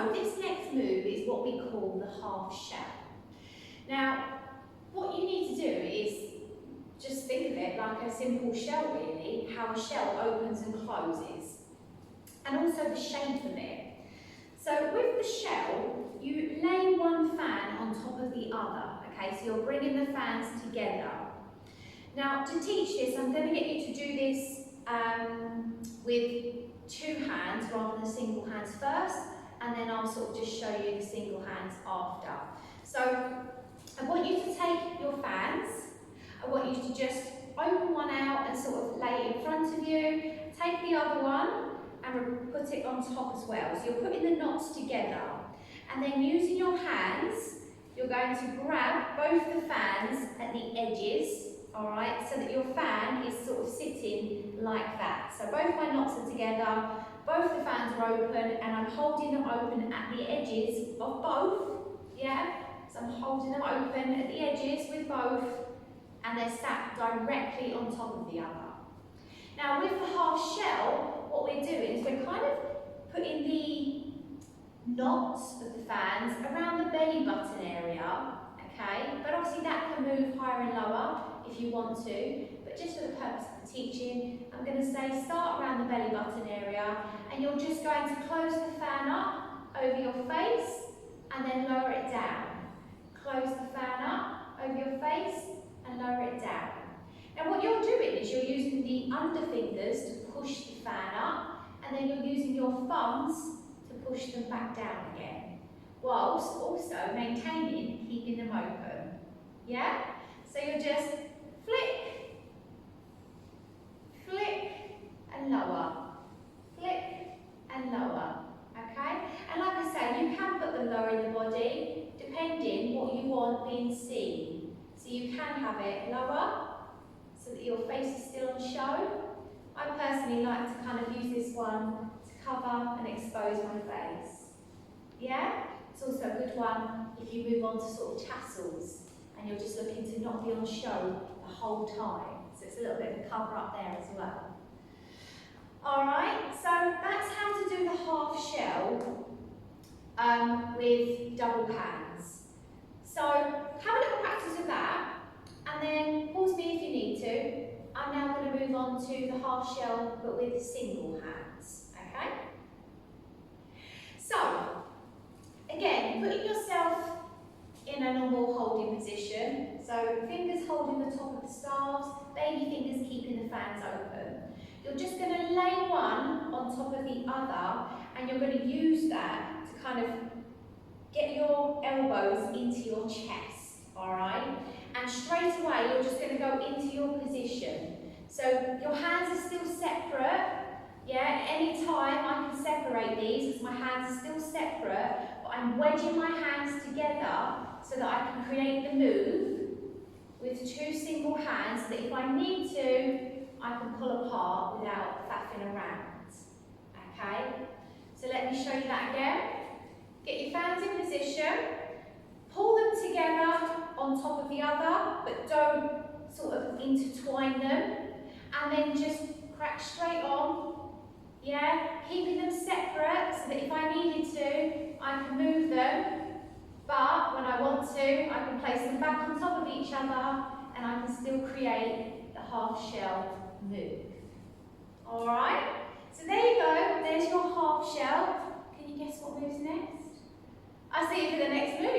So this next move is what we call the half shell. Now, what you need to do is just think of it like a simple shell really, how a shell opens and closes, and also the shape of it. So with the shell, you lay one fan on top of the other, okay? So you're bringing the fans together. Now, to teach this, I'm going to get you to do this with two hands rather than single hands first, and then I'll sort of just show you the single hands after. So I want you to take your fans, I want you to just open one out and sort of lay it in front of you, take the other one and put it on top as well. So you're putting the knots together, and then using your hands, you're going to grab both the fans at the edges, all right, so that your fan is sort of sitting like that. So both my knots are together, both the fans are open, and I'm holding them open at the edges of both, yeah? So I'm holding them open at the edges with both, and they're sat directly on top of the other. Now with the half shell, what we're doing is we're kind of putting the knots of the fans around the belly button area, okay? But obviously that can move higher and lower if you want to, but just for the purpose of the teaching, I'm going to say start around the belly button area, and you're just going to close the fan up over your face and then lower it down. Close the fan up over your face and lower it down. Now what you're doing is you're using the underfingers to push the fan up, and then you're using your thumbs to push them back down again, whilst also maintaining, keeping them open. Yeah? So you're just flick, flick and lower, flick and lower, okay? And like I say, you can put them lower in the body, depending what you want being seen. So you can have it lower, so that your face is still on show. I personally like to kind of use this one to cover and expose my face. Yeah? It's also a good one if you move on to sort of tassels and you're just looking to not be on show the whole time. So it's a little bit of a cover up there as well. Alright, so that's how to do the half shell with double hands. So have a little practice of that, and then pause me if you need to. I'm now going to move on to the half shell but with single hands, okay? So, again, putting yourself in a normal holding position. So fingers holding the top of the staves, baby fingers keeping the fans open. You're just going to lay one on top of the other, and you're going to use that to kind of get your elbows into your chest, all right? And straight away, you're just going to go into your position. So your hands are still separate, yeah? Any time I can separate these because my hands are still separate, but I'm wedging my hands together so that I can create the move with two single hands, so that if I need to, I can pull apart without faffing around, okay? So let me show you that again. Get your fans in position, pull them together on top of the other, but don't sort of intertwine them, and then just crack straight on, yeah? Keeping them separate so that if I needed to, I can move them, but when I want to, I can place them back on top of each other, and I can still create the half shell move. Alright? So there you go, there's your half shell. Can you guess what moves next? I'll see you for the next move.